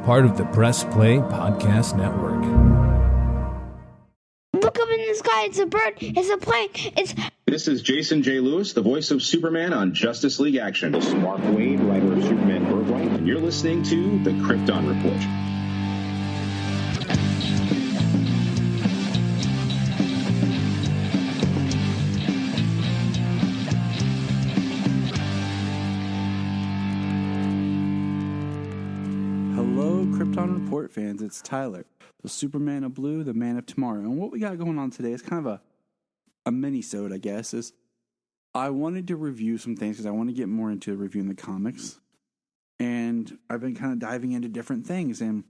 part of the Press Play Podcast Network. Look up in the sky, it's a bird, it's a plane, This is Jason J. Lewis, the voice of Superman on Justice League Action. This is Mark Wade, writer of Superman Birthright, and you're listening to the Krypton Report. Hello, Krypton Report fans. It's Tyler, the Superman of Blue, the Man of Tomorrow. And what we got going on today is kind of a mini-sode, I guess, is I wanted to review some things because I want to get more into reviewing the comics. And I've been kind of diving into different things. And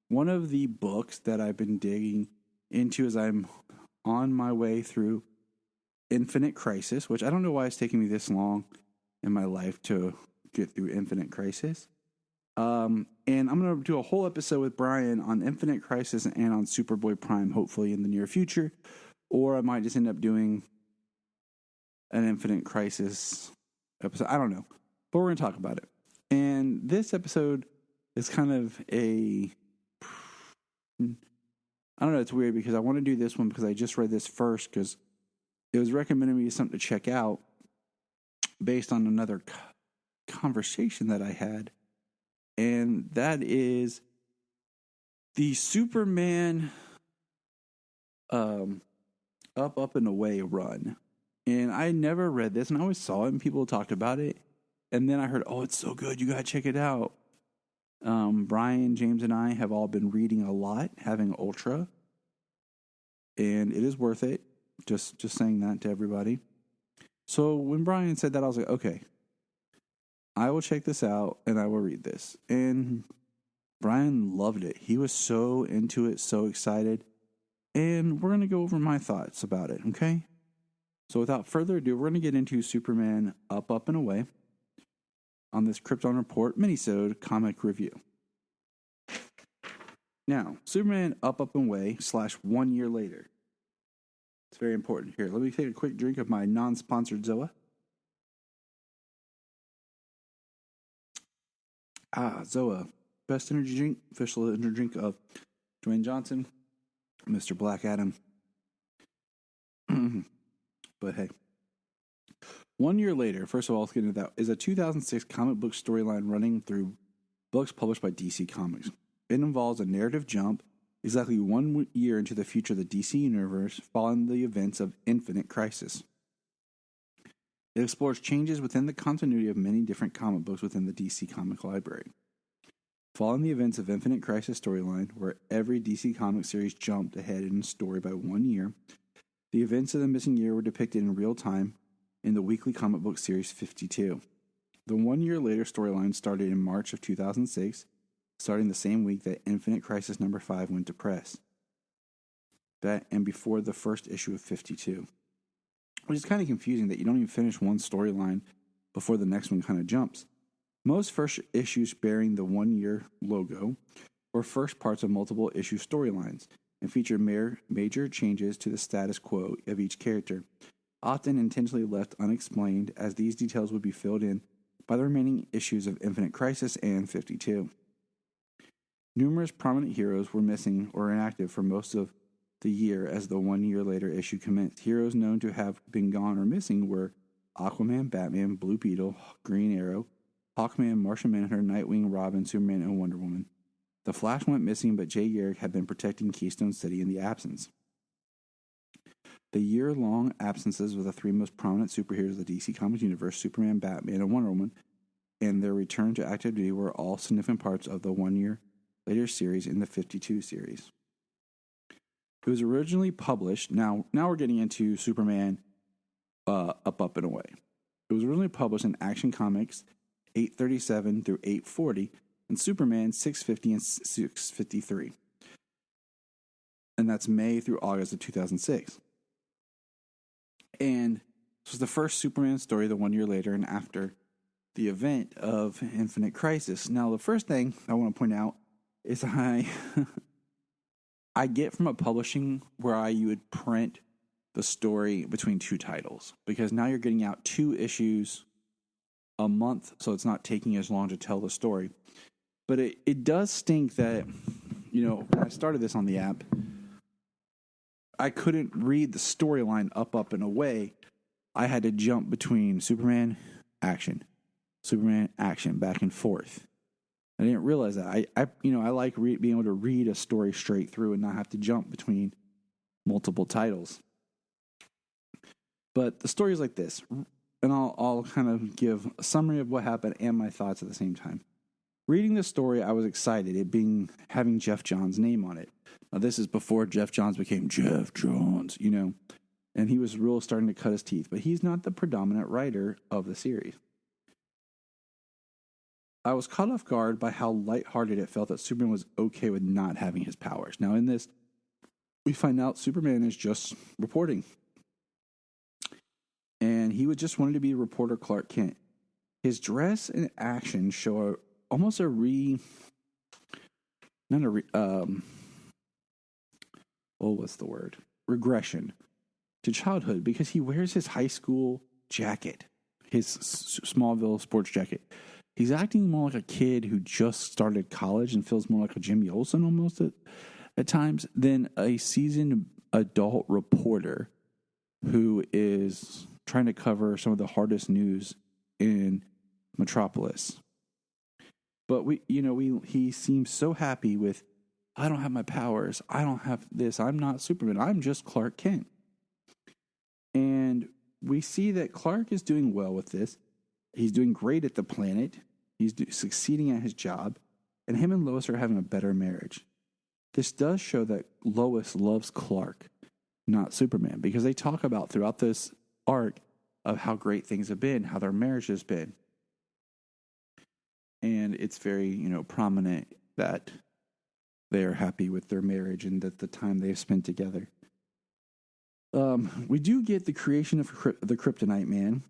one of the books that I've been digging into as I'm on my way through Infinite Crisis, which I don't know why it's taking me this long in my life to get through Infinite Crisis. And I'm going to do a whole episode with Brian on Infinite Crisis and on Superboy Prime, hopefully in the near future. Or I might just end up doing an Infinite Crisis episode. I don't know. But we're going to talk about it. And this episode is kind of I don't know, it's weird because I want to do this one because I just read this first because it was recommended me something to check out based on another conversation that I had. And that is the Superman Up and Away run. And I never read this, and I always saw it, and people talked about it. And then I heard, oh, it's so good, you got to check it out. Brian, James, and I have all been reading a lot, having Ultra. And it is worth it. Just saying that to everybody. So when Brian said that, I was like, okay, I will check this out and I will read this. And Brian loved it. He was so into it, so excited. And we're going to go over my thoughts about it, okay? So without further ado, we're going to get into Superman Up and Away on this Krypton Report minisode comic review. Now, Superman Up and Away / 1 year later. It's very important. Here, let me take a quick drink of my non-sponsored Zoa. Zoa, best energy drink, official energy drink of Dwayne Johnson, Mr. Black Adam. But hey, 1 year later, first of all, let's get into that, is a 2006 comic book storyline running through books published by DC Comics. It involves a narrative jump exactly 1 year into the future of the DC Universe following the events of Infinite Crisis. It explores changes within the continuity of many different comic books within the DC comic library. Following the events of Infinite Crisis storyline, where every DC comic series jumped ahead in story by 1 year, the events of the missing year were depicted in real time in the weekly comic book series 52. The 1 year later storyline started in March of 2006, starting the same week that Infinite Crisis number 5 went to press. And before the first issue of 52. Which is kind of confusing that you don't even finish one storyline before the next one kind of jumps. Most first issues bearing the 1 year logo were first parts of multiple issue storylines and feature major changes to the status quo of each character, often intentionally left unexplained, as these details would be filled in by the remaining issues of Infinite Crisis and 52. Numerous prominent heroes were missing or inactive for most of the year as the 1 year later issue commenced. Heroes known to have been gone or missing were Aquaman, Batman, Blue Beetle, Green Arrow, Hawkman, Martian Manhunter, Nightwing, Robin, Superman, and Wonder Woman. The Flash went missing, but Jay Garrick had been protecting Keystone City in the absence. The year-long absences of the three most prominent superheroes of the DC Comics universe, Superman, Batman, and Wonder Woman, and their return to active duty were all significant parts of the 1 year later series in the 52 series. It was originally published. Now we're getting into Superman Up and Away. It was originally published in Action Comics 837 through 840 and Superman 650 and 653. And that's May through August of 2006. And this was the first Superman story the 1 year later and after the event of Infinite Crisis. Now, the first thing I want to point out is I get from a publishing where you would print the story between two titles, because now you're getting out 2 issues a month, so it's not taking as long to tell the story. But it does stink that, when I started this on the app, I couldn't read the storyline up and away. I had to jump between Superman, action, back and forth. I didn't realize that. I like being able to read a story straight through and not have to jump between multiple titles. But the story is like this, and I'll kind of give a summary of what happened and my thoughts at the same time. Reading the story, I was excited, having Jeff Johns' name on it. Now, this is before Jeff Johns became Jeff Johns, and he was really starting to cut his teeth. But he's not the predominant writer of the series. I was caught off guard by how lighthearted it felt that Superman was okay with not having his powers. Now, in this, we find out Superman is just reporting. And he would just wanted to be reporter Clark Kent. His dress and action show almost regression to childhood, because he wears his high school jacket, his Smallville sports jacket. He's acting more like a kid who just started college and feels more like a Jimmy Olsen almost at times than a seasoned adult reporter who is trying to cover some of the hardest news in Metropolis. But he seems so happy with, I don't have my powers, I don't have this, I'm not Superman, I'm just Clark Kent. And we see that Clark is doing well with this. He's doing great at the planet. He's succeeding at his job. And him and Lois are having a better marriage. This does show that Lois loves Clark, not Superman, because they talk about throughout this arc of how great things have been, how their marriage has been. And it's very, prominent that they are happy with their marriage and that the time they've spent together. We do get the creation of the Kryptonite Man,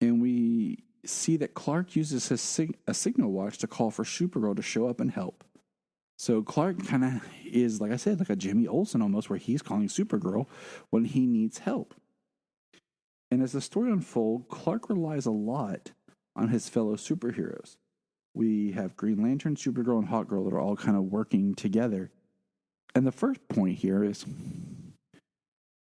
and we see that Clark uses a signal watch to call for Supergirl to show up and help. So Clark kind of is, like I said, like a Jimmy Olsen almost, where he's calling Supergirl when he needs help. And as the story unfolds, Clark relies a lot on his fellow superheroes. We have Green Lantern, Supergirl, and Hawkgirl that are all kind of working together. And the first point here is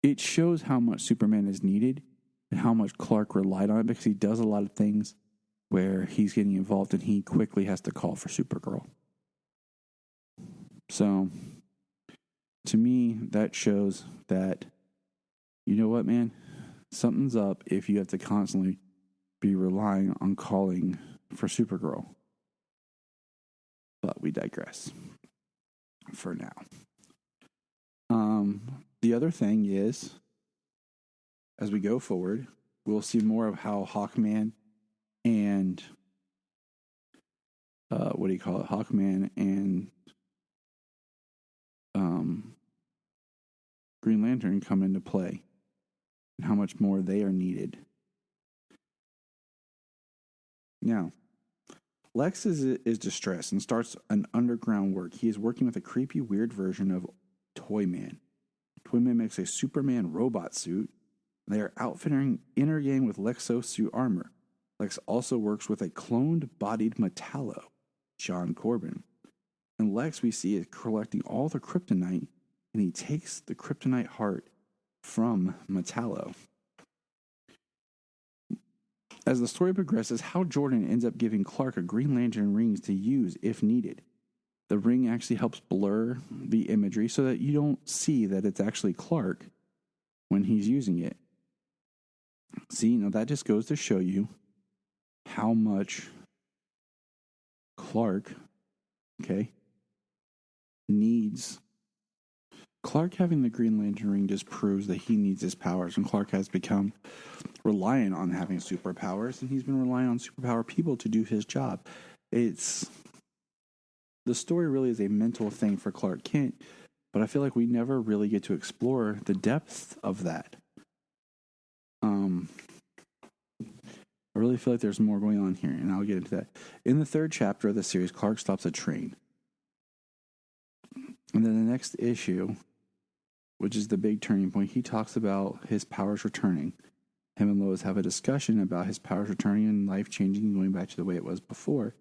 it shows how much Superman is needed and how much Clark relied on it, because he does a lot of things where he's getting involved and he quickly has to call for Supergirl. So, to me, that shows that, you know what, man? Something's up if you have to constantly be relying on calling for Supergirl. But we digress for now. The other thing is, as we go forward, we'll see more of how Hawkman and Hawkman and Green Lantern come into play, and how much more they are needed. Now, Lex is distressed and starts an underground work. He is working with a creepy, weird version of Toyman. Toyman makes a Superman robot suit. They are outfitting inner gang with Lexo suit armor. Lex also works with a cloned-bodied Metallo, John Corbin. And Lex, we see, is collecting all the kryptonite, and he takes the kryptonite heart from Metallo. As the story progresses, Hal Jordan ends up giving Clark a Green Lantern ring to use if needed. The ring actually helps blur the imagery so that you don't see that it's actually Clark when he's using it. See, that just goes to show you how much Clark, needs. Clark having the Green Lantern ring just proves that he needs his powers, and Clark has become reliant on having superpowers, and he's been relying on superpower people to do his job. The story really is a mental thing for Clark Kent, but I feel like we never really get to explore the depth of that. I really feel like there's more going on here, and I'll get into that. In the third chapter of the series, Clark stops a train. And then the next issue, which is the big turning point, he talks about his powers returning. Him and Lois have a discussion about his powers returning and life changing and going back to the way it was before.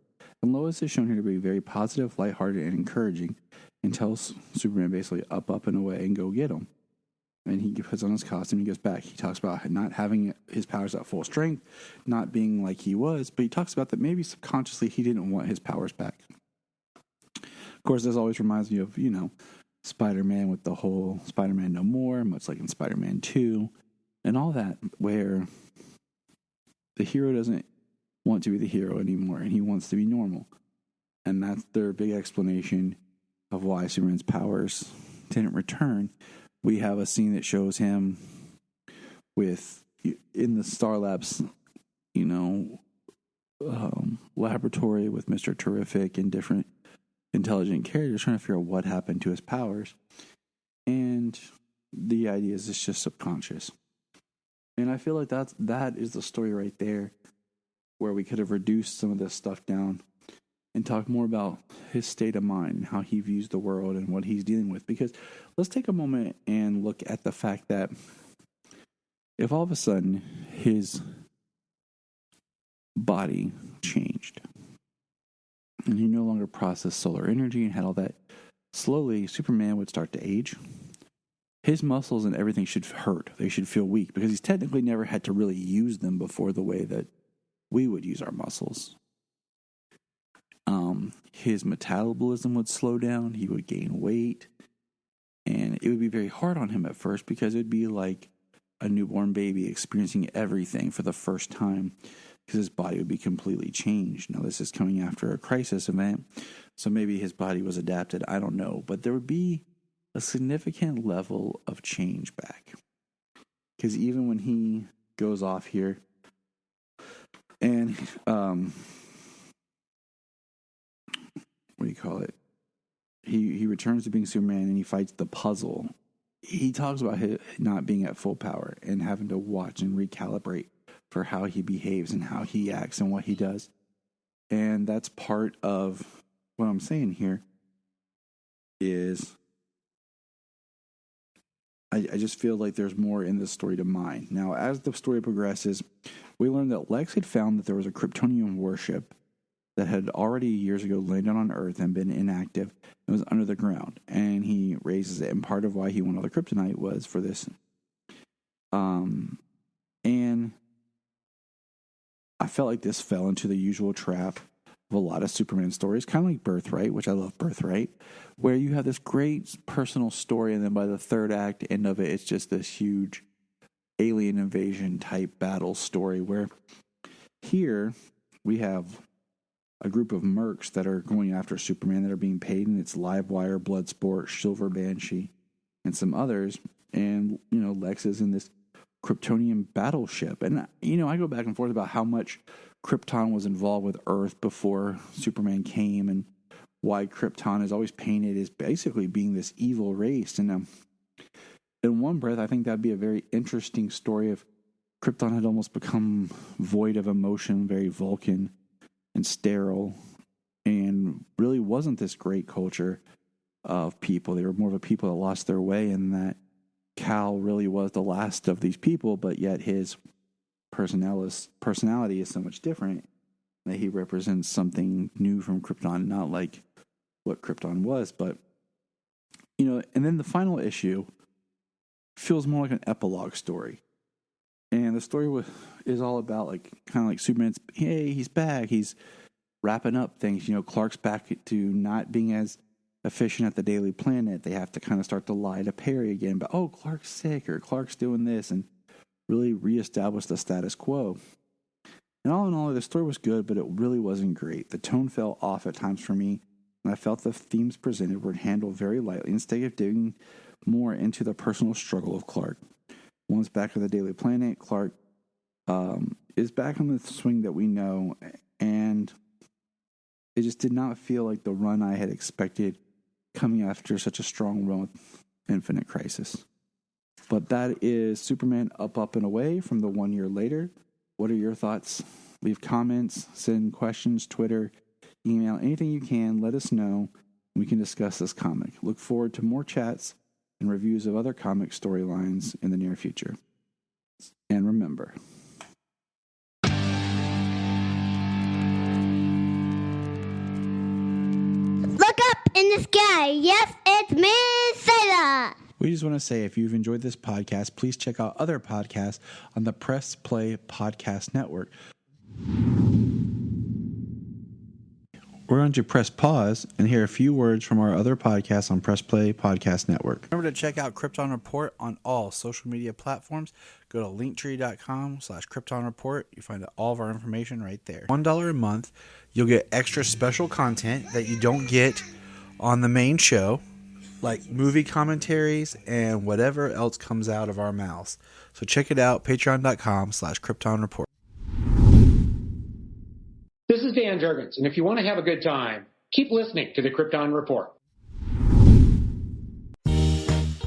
And Lois is shown here to be very positive, lighthearted, and encouraging, and tells Superman basically up and away and go get him. And he puts on his costume and he goes back. He talks about not having his powers at full strength, not being like he was, but he talks about that maybe subconsciously he didn't want his powers back. Of course, this always reminds me of, Spider-Man with the whole Spider-Man No More, much like in Spider-Man 2, and all that, where the hero doesn't want to be the hero anymore, and he wants to be normal. And that's their big explanation of why Superman's powers didn't return. We have a scene that shows him in the Star Labs, laboratory with Mr. Terrific and different intelligent characters trying to figure out what happened to his powers. And the idea is it's just subconscious. And I feel like that is the story right there, where we could have reduced some of this stuff down and talk more about his state of mind and how he views the world and what he's dealing with. Because let's take a moment and look at the fact that if all of a sudden his body changed and he no longer processed solar energy and had all that, slowly Superman would start to age. His muscles and everything should hurt. They should feel weak because he's technically never had to really use them before the way that we would use our muscles. His metabolism would slow down. He would gain weight. And it would be very hard on him at first because it would be like a newborn baby experiencing everything for the first time because his body would be completely changed. Now, this is coming after a crisis event, so maybe his body was adapted. I don't know. But there would be a significant level of change back. Because even when he goes off here and what do you call it? He returns to being Superman and he fights the puzzle. He talks about him not being at full power and having to watch and recalibrate for how he behaves and how he acts and what he does. And that's part of what I'm saying here is I just feel like there's more in this story to mine. Now, as the story progresses, we learn that Lex had found that there was a Kryptonian warship that had already years ago landed on Earth and been inactive and was under the ground. And he raises it. And part of why he wanted all the kryptonite was for this. And I felt like this fell into the usual trap of a lot of Superman stories, kind of like Birthright, which I love Birthright, where you have this great personal story, and then by the third act, end of it, it's just this huge alien invasion type battle story, where here we have a group of mercs that are going after Superman that are being paid, and it's Livewire, Bloodsport, Silver Banshee, and some others. And, Lex is in this Kryptonian battleship. And, I go back and forth about how much Krypton was involved with Earth before Superman came and why Krypton is always painted as basically being this evil race. And in one breath, I think that'd be a very interesting story if Krypton had almost become void of emotion, very Vulcan and sterile, and really wasn't this great culture of people. They were more of a people that lost their way, and that Cal really was the last of these people, but yet his personality is so much different that he represents something new from Krypton, not like what Krypton was. But, and then the final issue feels more like an epilogue story. And the story is all about kind of like Superman's, hey, he's back. He's wrapping up things. Clark's back to not being as efficient at the Daily Planet. They have to kind of start to lie to Perry again. But, Clark's sick or Clark's doing this, and really reestablish the status quo. And all in all, the story was good, but it really wasn't great. The tone fell off at times for me, and I felt the themes presented were handled very lightly instead of digging more into the personal struggle of Clark. Once back at the Daily Planet, Clark is back on the swing that we know, and it just did not feel like the run I had expected coming after such a strong run with Infinite Crisis. But that is Superman Up, and Away from the 1 year later. What are your thoughts? Leave comments, send questions, Twitter, email, anything you can. Let us know. We can discuss this comic. Look forward to more chats and reviews of other comic storylines in the near future. And remember, in the sky. Yes, it's me, Sailor. We just want to say if you've enjoyed this podcast, please check out other podcasts on the Press Play Podcast Network. We're going to press pause and hear a few words from our other podcasts on Press Play Podcast Network. Remember to check out Krypton Report on all social media platforms. Go to linktree.com/Krypton Report. You find all of our information right there. $1 a month, you'll get extra special content that you don't get on the main show, like movie commentaries and whatever else comes out of our mouths. So check it out, patreon.com/Krypton Report. This is Dan Jurgens, and if you want to have a good time, keep listening to the Krypton Report.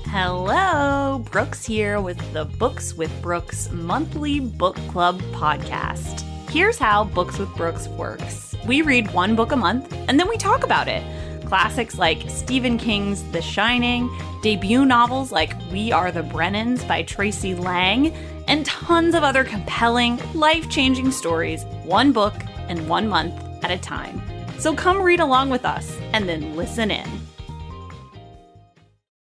Hello, Brooks here with the Books with Brooks monthly book club podcast. Here's how Books with Brooks works. We read one book a month, and then we talk about it. Classics like Stephen King's The Shining, debut novels like We Are the Brennans by Tracy Lang, and tons of other compelling, life-changing stories, one book and 1 month at a time. So come read along with us and then listen in.